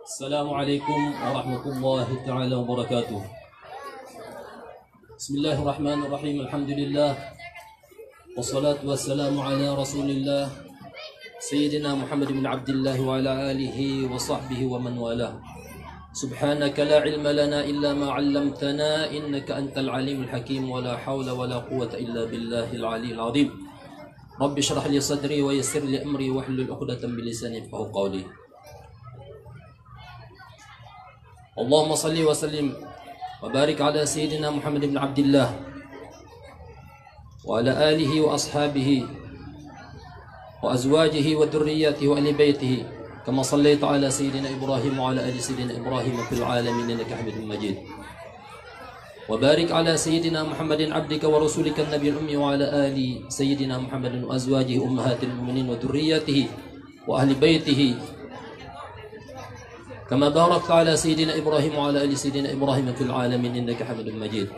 Assalamualaikum warahmatullahi taala wabarakatuh. Bismillahirrahmanirrahim. Alhamdulillah. Wassalatu wassalamu ala Rasulillah Sayyidina Muhammad bin Abdullah wa ala alihi wa sahbihi wa man wala. Subhanaka la ilma lana illa ma 'allamtana innaka antal alimul hakim wa la hawla wa la quwwata illa billahil aliyyil azim. Rabbi shrah li sadri wa yassir li amri wahlul 'uqdatam min lisani yafqahu qawli. Allahumma salli wa sallim wa barik ala Sayyidina Muhammad bin Abdullah wa ala alihi wa ashabihi wa azwajihi wa dhurriyyatihi wa ahli baitihi kama sallaita ala Sayyidina Ibrahim wa ala ali Sayyidina Ibrahim fil alamin innaka Hamidum Majid. Wa barik ala Sayyidina Muhammadin abdika wa rasulika an-nabiyil ummi wa ala ali Sayyidina Muhammadin wa azwajihi ummahatil mu'minin wa dhurriyyatihi wa ahli baitihi كما باركت على سيدنا إبراهيم وعلى آل سيدنا إبراهيم في العالمين إنك حميد مجيد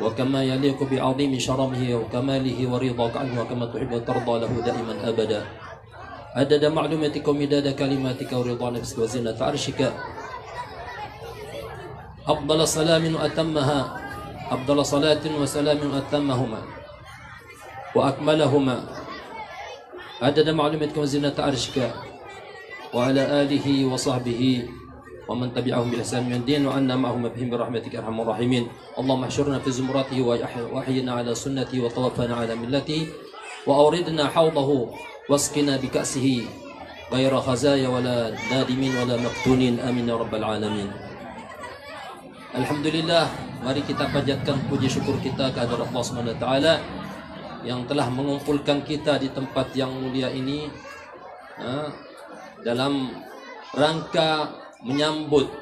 وكما يليق بعظيم شرمه وكماله ورضاك عنه وكما تحب وترضى له دائما أبدا عدد معلوماتك ومداد كلماتك ورضا نفسك وزنة عرشك أفضل سلام وأتمها أفضل صلاة وسلام وأتمهما وأكملهما عدد معلوماتك وزنة عرشك وعلى آله وصحبه ومن تبعهم بإحسان من الدين وعنا معهم بهم برحمتك أرحم الراحمين. اللهم احشرنا في زمرته وأحينا على سنته وتوفنا على ملته وأوردنا حوضه واسقنا بكأسه غير خزايا ولا نادمين ولا مفتونين آمين يا رب العالمين. Alhamdulillah, mari kita panjatkan puji syukur kita kehadirat Allah Subhanahu wa taala yang telah mengumpulkan kita di tempat yang mulia ini dalam rangka menyambut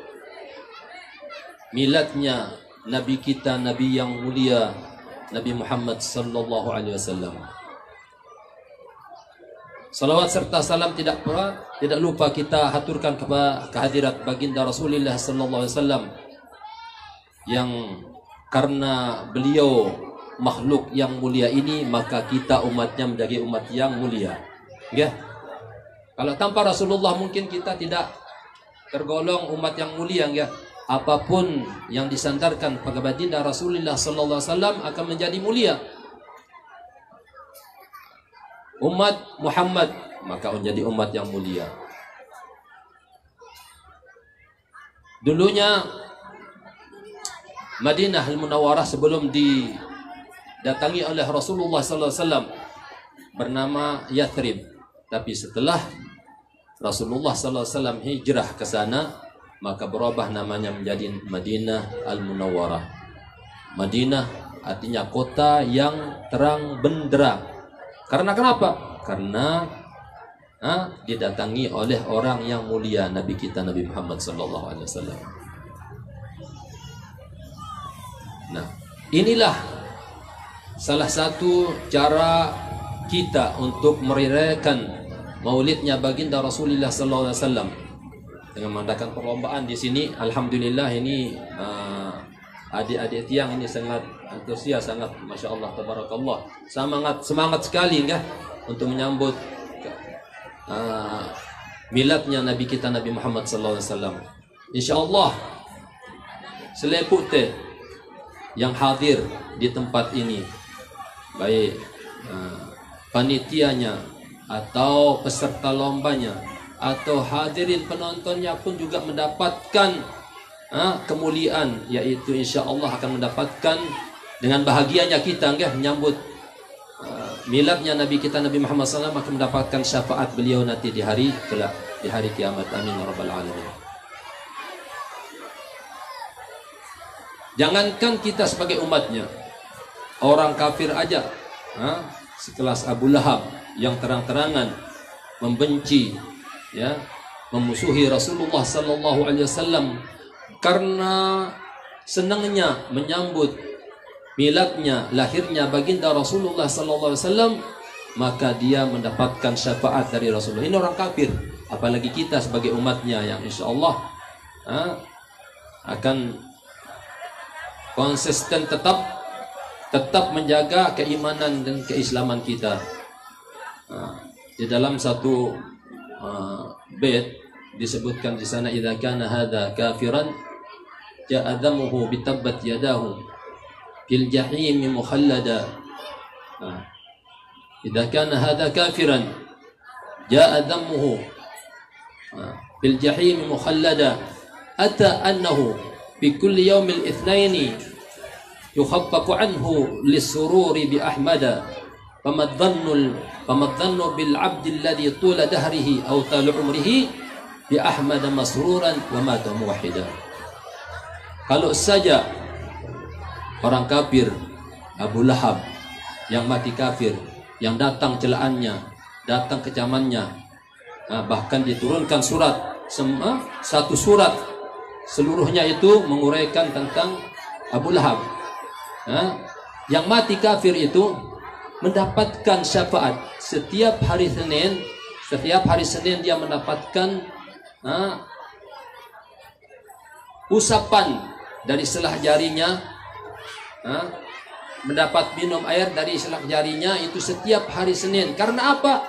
miladnya Nabi kita, Nabi yang mulia, Nabi Muhammad sallallahu alaihi wasallam. Salawat serta salam tidak lupa kita haturkan kepada kehadirat baginda Rasulullah sallallahu alaihi wasallam yang karena beliau makhluk yang mulia ini maka kita umatnya menjadi umat yang mulia. Ya. Kalau tanpa Rasulullah mungkin kita tidak tergolong umat yang mulia, ya. Apapun yang disandarkan pada baginda Rasulullah sallallahu alaihi wasallam akan menjadi mulia. Umat Muhammad maka menjadi umat yang mulia. Dulunya Madinah Al-Munawwarah sebelum didatangi oleh Rasulullah sallallahu alaihi wasallam bernama Yathrib. Tapi setelah Rasulullah sallallahu alaihi wasallam hijrah ke sana, maka berubah namanya menjadi Madinah Al-Munawwarah. Madinah artinya kota yang terang benderang. Karena kenapa? Karena didatangi oleh orang yang mulia, Nabi kita Nabi Muhammad sallallahu alaihi wasallam. Nah, inilah salah satu cara kita untuk merayakan maulidnya baginda Rasulullah sallallahu alaihi wasallam dengan mengadakan perlombaan di sini. Alhamdulillah ini adik-adik tiang ini sangat antusias, sangat masya Allah tabarakallah, semangat sekali enggak untuk menyambut miladnya Nabi kita Nabi Muhammad sallallahu alaihi wasallam. Insyaallah seleput teh yang hadir di tempat ini, baik panitianya atau peserta lombanya atau hadirin penontonnya pun juga mendapatkan kemuliaan, yaitu insya Allah akan mendapatkan dengan bahagianya kita menyambut miladnya Nabi kita Nabi Muhammad SAW, akan mendapatkan syafaat beliau nanti di hari kelak, di hari kiamat. Amin ya rabbal alamin. Jangankan kita sebagai umatnya, orang kafir aja sekelas Abu Lahab yang terang-terangan membenci, ya, memusuhi Rasulullah sallallahu alaihi wasallam karena senangnya menyambut miladnya, lahirnya baginda Rasulullah sallallahu alaihi wasallam, maka dia mendapatkan syafaat dari Rasulullah. Ini orang kafir, apalagi kita sebagai umatnya yang insyaallah akan konsisten tetap menjaga keimanan dan keislaman kita. Di dalam satu bait disebutkan di sana, idza kana hadza kafiran ja'a dhammuhu bi tabbat yadahu fil jahim mukhallada. Idza kana hadza kafiran ja'a dhammuhu fil jahim mukhallada ata annahu bi kulli yawmil itsnaini yukhaffaqu anhu lisururi bi ahmada fama dhannu bil 'abdi alladhi tula dahrihi aw tal umrihi bi ahmada masruran wa mata muwahhida. Kalau saja orang kafir Abu Lahab yang mati kafir, yang datang celaannya, datang kecamannya, bahkan diturunkan surat, satu surat seluruhnya itu menguraikan tentang Abu Lahab, yang mati kafir itu mendapatkan syafaat setiap hari Senin. Setiap hari Senin dia mendapatkan usapan dari selah jarinya, mendapat minum air dari selah jarinya itu setiap hari Senin. Karena apa?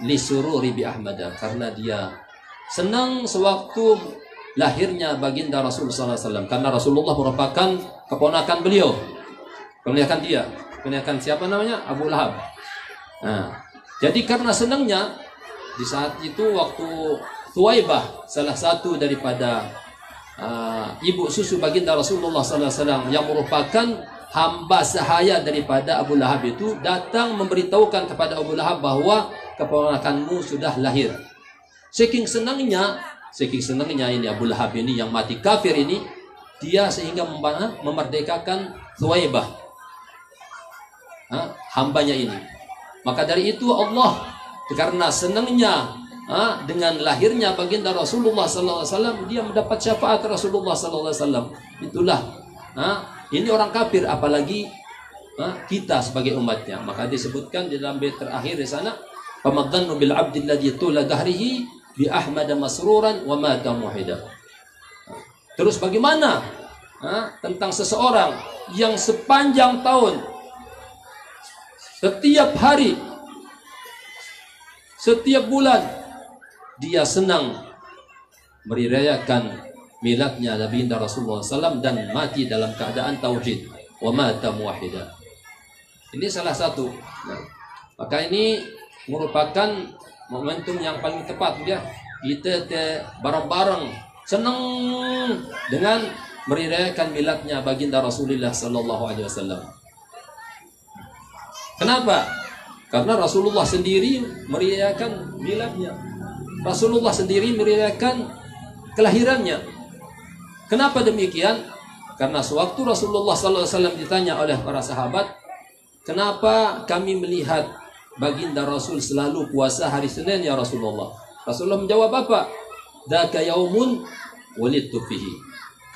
Lisururi bi ahmada, karena dia senang sewaktu lahirnya baginda Rasulullah SAW. Karena Rasulullah merupakan keponakan beliau, keponakan siapa namanya? Abu Lahab. Jadi karena senangnya, di saat itu waktu Thuwaibah, salah satu daripada ibu susu baginda Rasulullah SAW yang merupakan hamba sahaya daripada Abu Lahab itu, datang memberitahukan kepada Abu Lahab bahwa keponakanmu sudah lahir. Saking senangnya ini Abu Lahab ini yang mati kafir ini, dia sehingga memerdekakan Thuwaibah, hambanya ini. Maka dari itu Allah karena senangnya dengan lahirnya baginda Rasulullah SAW, dia mendapat syafaat Rasulullah SAW. Itulah ini orang kafir, apalagi kita sebagai umatnya. Maka disebutkan di dalam bait terakhir di sana, famadhannu bil 'abdi alladhi tula dahrihi bi ahmada masruran wa mata muwahhida. Terus bagaimana tentang seseorang yang sepanjang tahun, setiap hari, setiap bulan dia senang merayakan miladnya baginda Rasulullah SAW dan mati dalam keadaan tauhid, wa mata muwahhida. Ini salah satu. Maka ini merupakan momentum yang paling tepat ya. Kita bareng-bareng senang dengan merayakan miladnya baginda Rasulullah SAW. Kenapa? Karena Rasulullah sendiri merayakan miladnya. Rasulullah sendiri merayakan kelahirannya. Kenapa demikian? Karena sewaktu Rasulullah SAW ditanya oleh para sahabat, kenapa kami melihat baginda Rasul selalu puasa hari Senin ya Rasulullah? Rasulullah menjawab apa? Dzaka yaumun wulidtu fihi.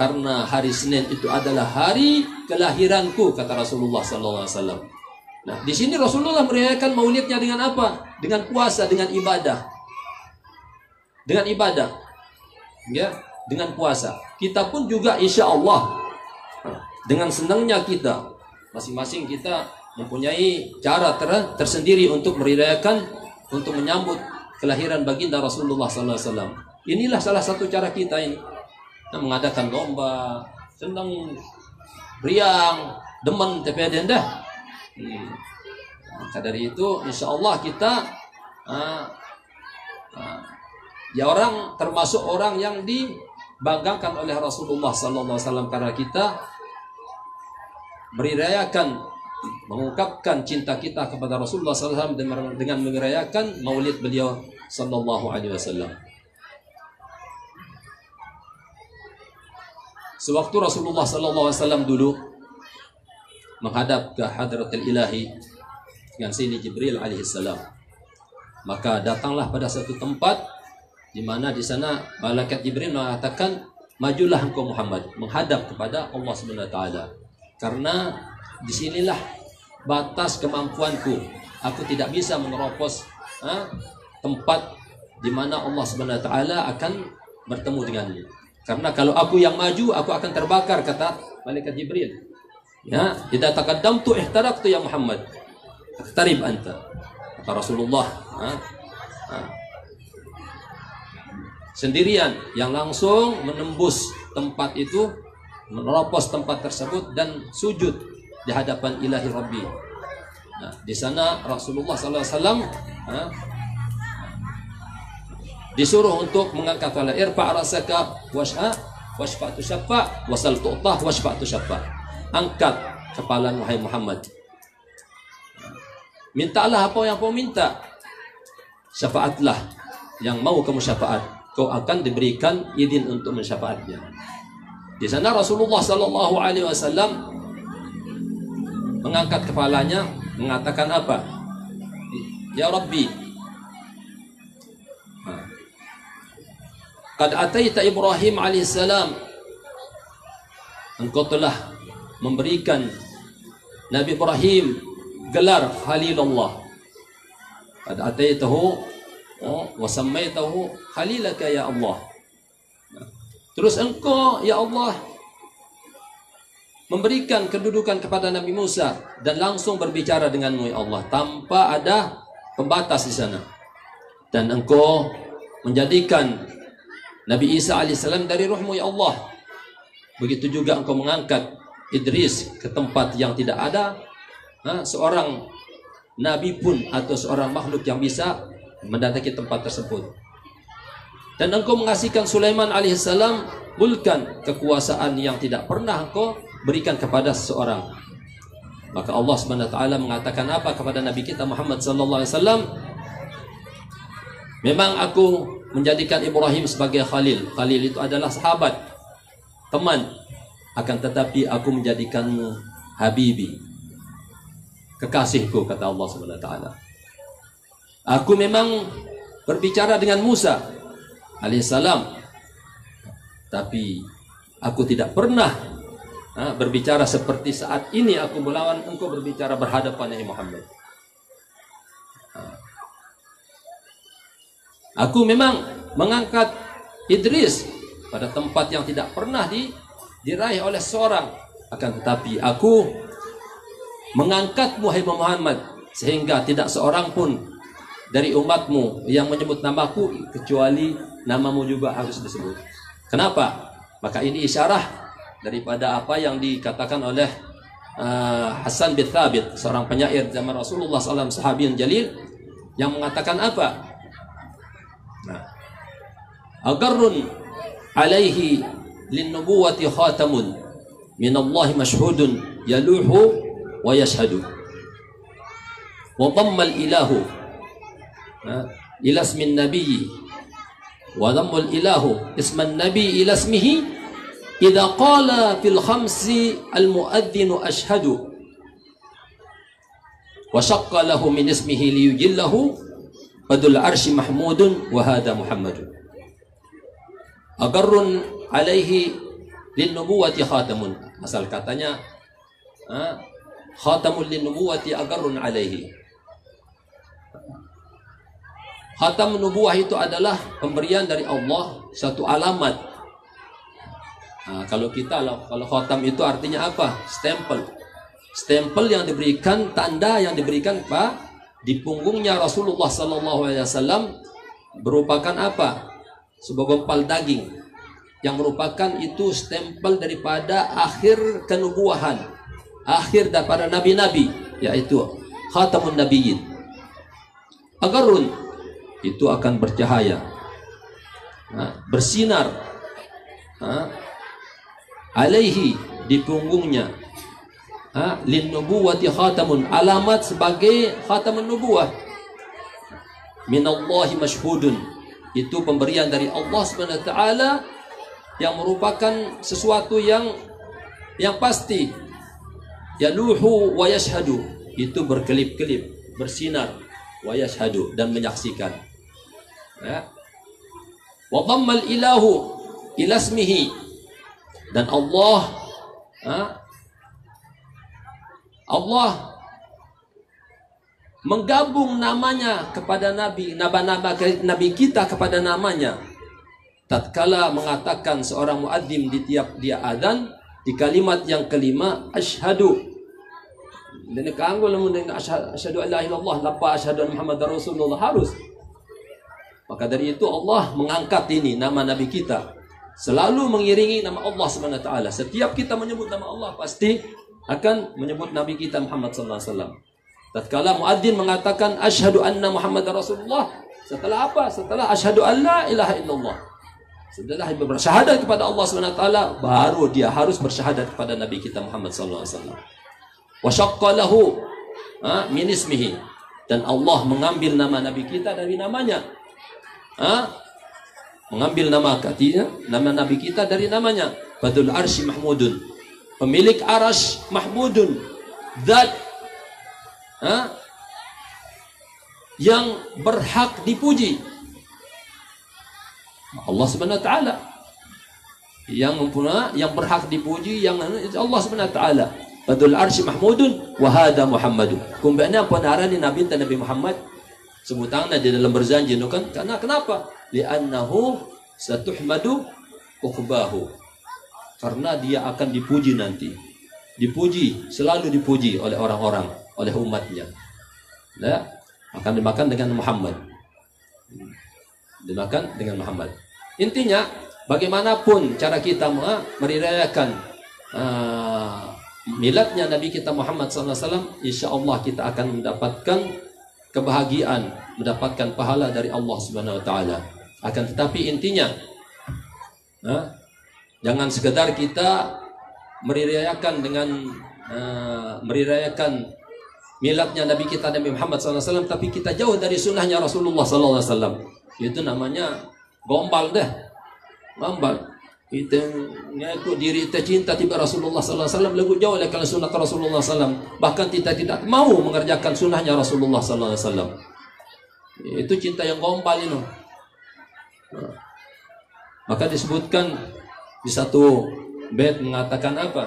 Karena hari Senin itu adalah hari kelahiranku, kata Rasulullah SAW. Nah, di sini Rasulullah merayakan maulidnya dengan apa? Dengan puasa, dengan ibadah. Dengan ibadah. Ya, dengan puasa. Kita pun juga insya Allah dengan senangnya kita, masing-masing kita mempunyai cara tersendiri untuk merayakan, untuk menyambut kelahiran baginda Rasulullah SAW. Inilah salah satu cara kita ini, mengadakan lomba, senang, riang, demen, tapi ada dah. Maka dari itu insya Allah kita ya orang termasuk orang yang dibanggakan oleh Rasulullah SAW, karena kita merayakan, mengungkapkan cinta kita kepada Rasulullah SAW dengan merayakan maulid beliau Sallallahu Alaihi Wasallam. Sewaktu Rasulullah Sallallahu Alaihi Wasallam dulu menghadap ke hadratil ilahi dengan Sayyidina Jibril alaihissalam, maka datanglah pada satu tempat di mana di sana malaikat Jibril mengatakan, majulah engkau Muhammad menghadap kepada Allah Subhanahu wa taala, karena disinilah batas kemampuanku, aku tidak bisa menerobos tempat di mana Allah Subhanahu wa taala akan bertemu denganmu. Karena kalau aku yang maju, aku akan terbakar, kata malaikat Jibril. Ya, idza taqaddamtu ihtaraqtu ya Muhammad. Iqtarib anta. Kata Rasulullah, sendirian yang langsung menembus tempat itu, menerobos tempat tersebut dan sujud di hadapan ilahi Rabbi. Nah, di sana Rasulullah SAW disuruh untuk mengangkat kepala, irfa' rasaka washfa' tushaffa' wasal tu'tah washfa' tushaffa'. Angkat kepala wahai Muhammad, mintalah apa yang kau minta, syafaatlah yang mau kamu syafaat, kau akan diberikan izin untuk mensyafaatnya. Di sana Rasulullah SAW mengangkat kepalanya, mengatakan apa? Ya Rabbi, qad ataita Ibrahim alaihissalam, engkau telah memberikan Nabi Ibrahim gelar Khalilullah. Qad ataitahu wa sammaitahu khalilaka ya Allah. Terus engkau ya Allah memberikan kedudukan kepada Nabi Musa dan langsung berbicara denganmu ya Allah tanpa ada pembatas di sana. Dan engkau menjadikan Nabi Isa alaihissalam dari ruhmu ya Allah. Begitu juga engkau mengangkat Idris ke tempat yang tidak ada seorang nabi pun atau seorang makhluk yang bisa mendatangi tempat tersebut. Dan engkau mengasihkan Sulaiman alaihissalam mulkan, kekuasaan yang tidak pernah engkau berikan kepada seseorang. Maka Allah Subhanahu wa taala mengatakan apa kepada Nabi kita Muhammad sallallahu alaihi wasallam? Memang aku menjadikan Ibrahim sebagai Khalil. Khalil itu adalah sahabat, teman. Akan tetapi aku menjadikanmu Habibi, kekasihku, kata Allah Subhanahu wa taala. Aku memang berbicara dengan Musa alaihissalam, tapi aku tidak pernah berbicara seperti saat ini aku melawan engkau berbicara berhadapan dengan Muhammad. Aku memang mengangkat Idris pada tempat yang tidak pernah diraih oleh seorang, akan tetapi aku mengangkatmu wahai Muhammad sehingga tidak seorang pun dari umatmu yang menyebut namaku kecuali namamu juga harus disebut. Kenapa? Maka ini isyarah daripada apa yang dikatakan oleh Hasan bin Thabit, seorang penyair zaman Rasulullah SAW, sahabi yang jalil, yang mengatakan apa? Agarrun alaihi linnubuwati khatamun minallahi mashhudun yaluhu wa yashhadu wa dhamma al-ilahu ila ismin nabiyyi wa dhamma al-ilahu isman nabi ila ismihi idza qala fil khamsi al-muadhdhin ashhadu wa shaqqa lahu min ismihi liyujillahu badul arshi mahmudun wa hadha muhammadun. Agarrun alaihi linnubuwati khatamun, asal katanya khatamun linnubuwati agarrun alaihi. Khatam nubuwah itu adalah pemberian dari Allah, satu alamat. Kalau khatam itu artinya apa? Stempel yang diberikan, tanda yang diberikan di punggungnya Rasulullah SAW merupakan apa? Sebuah gempal daging yang merupakan itu stempel daripada akhir kenubuahan, akhir daripada nabi-nabi, yaitu khatamun nabiyyin. Agarun itu akan bercahaya, bersinar, alaihi di punggungnya, lin nubuwati khatamun, alamat sebagai khatamun nubuwah, minallahi mashhudun, itu pemberian dari Allah Subhanahu wa taala yang merupakan sesuatu yang pasti. Yaluhu wa yashhadu, itu berkelip-kelip, bersinar, wa yashhadu, dan menyaksikan. Wa dhammal ilahu ila ismihi, dan Allah menggabung namanya kepada nabi kita kepada namanya. Tatkala mengatakan seorang muadzin di tiap dia azan, di kalimat yang kelima asyhadu, dan kanggo lamun asyhadu an la ilaha illallah lapa asyhadu anna muhammadar rasulullah harus. Maka dari itu Allah mengangkat ini nama Nabi kita. Selalu mengiringi nama Allah Subhanahu wa taala. Setiap kita menyebut nama Allah pasti akan menyebut Nabi kita Muhammad sallallahu alaihi wasallam. Tatkala muadzin mengatakan asyhadu anna Muhammadar Rasulullah, setelah apa? Setelah asyhadu an la ilaha illallah. Setelah bersyahadat kepada Allah Subhanahu wa taala, baru dia harus bersyahadat kepada Nabi kita Muhammad sallallahu alaihi wasallam. Wa syaqqa lahu min ismihi, dan Allah mengambil nama Nabi kita dari namanya. Mengambil nama Nabi kita dari namanya. Badul Arsy Mahmudun, pemilik Arash Mahmudun, zat yang berhak dipuji. Allah Subhanahu wa taala yang mempunyai, yang berhak dipuji, yang Allah Subhanahu wa taala. Badul Arsy Mahmudun wa hada Muhammadun. Kumbana penarani Nabi Muhammad sebutannya di dalam berjanji itu kan, karena kenapa? Li'annahu satuhmadu uqbahu, karena dia akan dipuji nanti, dipuji, selalu dipuji oleh orang-orang, oleh umatnya. Ya, akan dimakan dengan Muhammad, dimakan dengan Muhammad. Intinya bagaimanapun cara kita merayakan miladnya Nabi kita Muhammad SAW, insya Allah kita akan mendapatkan kebahagiaan, mendapatkan pahala dari Allah Subhanahu wa taala. Akan tetapi intinya jangan sekedar kita merayakan dengan merayakan miladnya Nabi kita Nabi Muhammad SAW, tapi kita jauh dari sunnahnya Rasulullah SAW. Itu namanya gombal deh, gombal. Kita ngaku diri kita cinta tiba Rasulullah SAW, lagu jauh oleh kalau sunnah Rasulullah SAW. Bahkan kita tidak mau mengerjakan sunnahnya Rasulullah SAW. Itu cinta yang gombal ini. Maka disebutkan di satu bait mengatakan apa?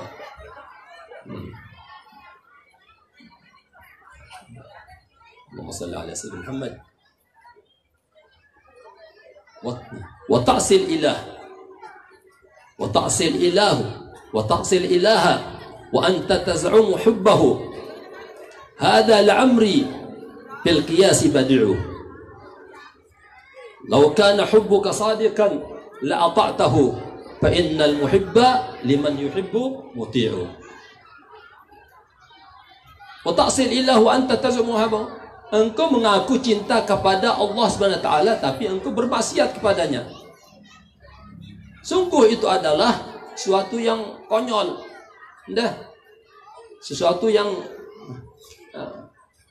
Allahumma shalli ala sayyidina Muhammad. Wa ta'sil ilah, wa ta'sil ilahu, wa ta'sil ilaha, wa anta taz'umu hubbahu. Hadha la'amri fil qiyas badi'u. Law kana hubbuka sadiqan la ata'tahu, fa innal muhibba liman yuhibbu muti'u. Wa ta'sil ilahu wa anta taz'umu hubbahu. Engkau mengaku cinta kepada Allah Subhanahu wa taala, tapi engkau bermaksiat kepadanya. Sungguh itu adalah sesuatu yang konyol, sesuatu yang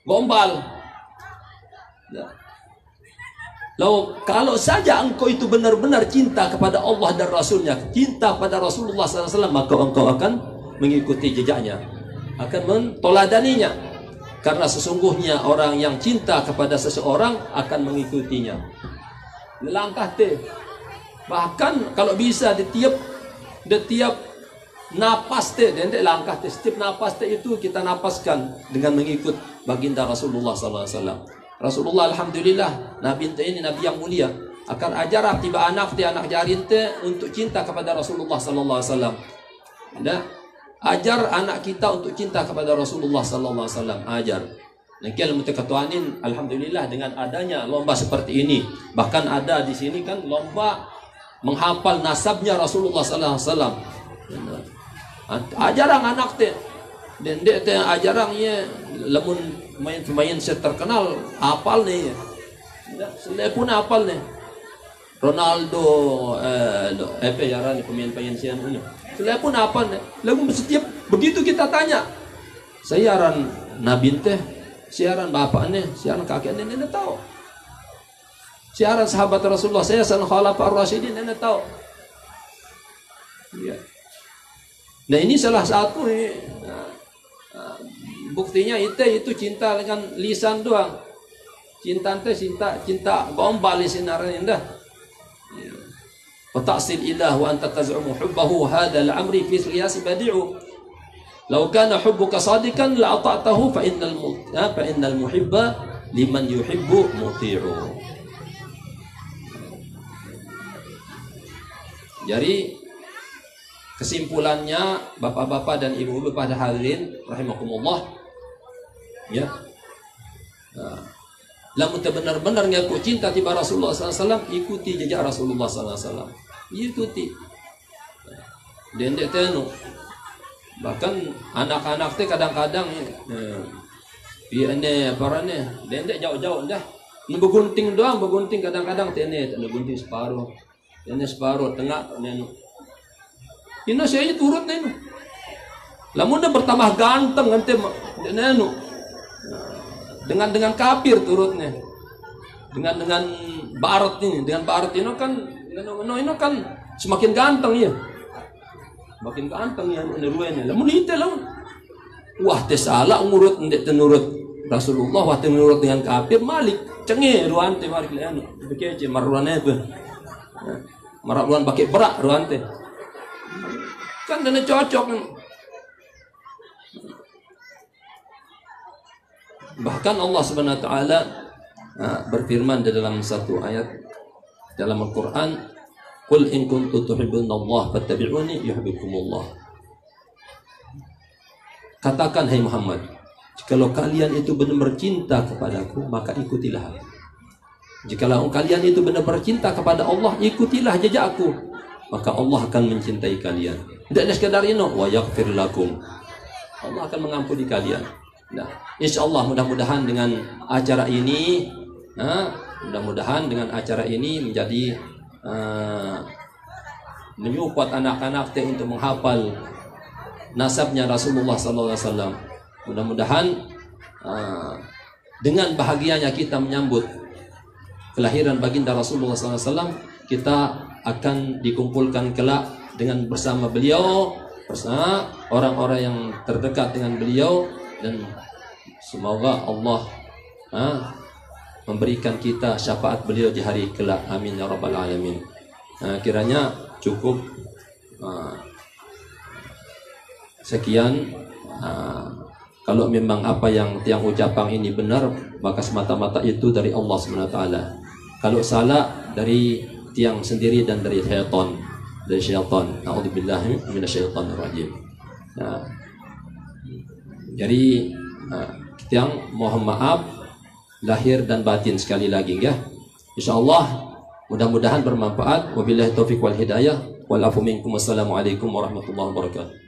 gombal. Kalau saja engkau itu benar-benar cinta kepada Allah dan Rasulnya, cinta pada Rasulullah SAW, maka engkau akan mengikuti jejaknya, akan mentoladaninya. Karena sesungguhnya orang yang cinta kepada seseorang akan mengikutinya. Langkah teh. Bahkan kalau bisa di tiap napas teh, dan langkah teh, setiap napas teh itu kita napaskan dengan mengikut baginda Rasulullah SAW. Rasulullah alhamdulillah Nabi ini Nabi yang mulia. Akan ajar tiba anak jarin teh untuk cinta kepada Rasulullah SAW. Ajar anak kita untuk cinta kepada Rasulullah sallallahu alaihi wasallam, ajar. Nakil mutakatuanin, alhamdulillah dengan adanya lomba seperti ini. Bahkan ada di sini kan lomba menghafal nasabnya Rasulullah sallallahu alaihi wasallam. Ajarang anak teh. Dan dia teh ajarangnya lamun main terkenal hafal nih. Selepun hafal nih. Ronaldo yaran pemain sian ini. Saya pun apa nih? Lagu setiap begitu kita tanya, siaran Nabi teh, siaran bapaknya, siaran kakeknya, nenek tahu. Siaran sahabat Rasulullah, saya siaran Khalifah Ar-Rasyidin, nenek tahu. Ya. Nah ini salah satu nih, buktinya itu cinta dengan lisan doang. Cinta gombal di sinaran indah. وتعصي الإله وأنت تزعم حبه هذا الأمر في القياس بديع لو كان حبك صادقا لأطعته فإن المحب لمن يحب مطيع. Jadi kesimpulannya bapak-bapak dan ibu-ibu pada hadirin rahimakumullah, ya. Lamun benar-benar ngaku cinta tiba Rasulullah SAW, ikuti jejak Rasulullah SAW. Ikuti. Dendek tenu. Bahkan anak-anak teh kadang-kadang ini parane dendek jauh-jauh dah. Begunting doang, begunting kadang-kadang tene, begunting separuh. Tene separuh, tengah nenu. Ini saya turut nenu. Lamun dia bertambah ganteng nanti nenu. Dengan kafir turutnya, dengan barat ini, ini kan semakin ganteng ya, makin ganteng ya neruennya. Lamun itu lamun, wah salah ngurut ndek tenurut Rasulullah, wah tenurut dengan kafir malik cengih ruan teh malik lian, begitu maruannya itu, maruan pakai berak ruan teh, kan dan cocok. Bahkan Allah Subhanahu wa taala berfirman di dalam satu ayat dalam Al-Qur'an, "Qul in kuntum tuhibbunallaha fattabi'uni yuhibbukumullah." Katakan hai Muhammad, jikalau kalian itu benar-benar cinta kepadaku, maka ikutilah aku. Jikalau kalian itu benar-benar cinta kepada Allah, ikutilah jejakku, maka Allah akan mencintai kalian. Tidak sekadar ini, wa yaghfir lakum. Allah akan mengampuni kalian. Nah, insya Allah mudah-mudahan dengan acara ini, mudah-mudahan dengan acara ini menjadi menyupport anak-anak teh untuk menghafal nasabnya Rasulullah SAW. Mudah-mudahan dengan bahagianya kita menyambut kelahiran baginda Rasulullah SAW, kita akan dikumpulkan kelak dengan bersama beliau, bersama orang-orang yang terdekat dengan beliau. Dan semoga Allah memberikan kita syafaat beliau di hari kelak. Amin ya rabbal alamin. Kiranya cukup sekian. Kalau memang apa yang tiang ucapan ini benar, maka semata-mata itu dari Allah SWT. Kalau salah dari tiang sendiri dan dari syaitan. A'udzubillahi minasyaitonirrajim. Jadi yang mohon maaf lahir dan batin sekali lagi ya. Insyaallah mudah-mudahan bermanfaat. Wabillahi taufik wal hidayah wal afu minkum. Wassalamualaikum warahmatullahi wabarakatuh.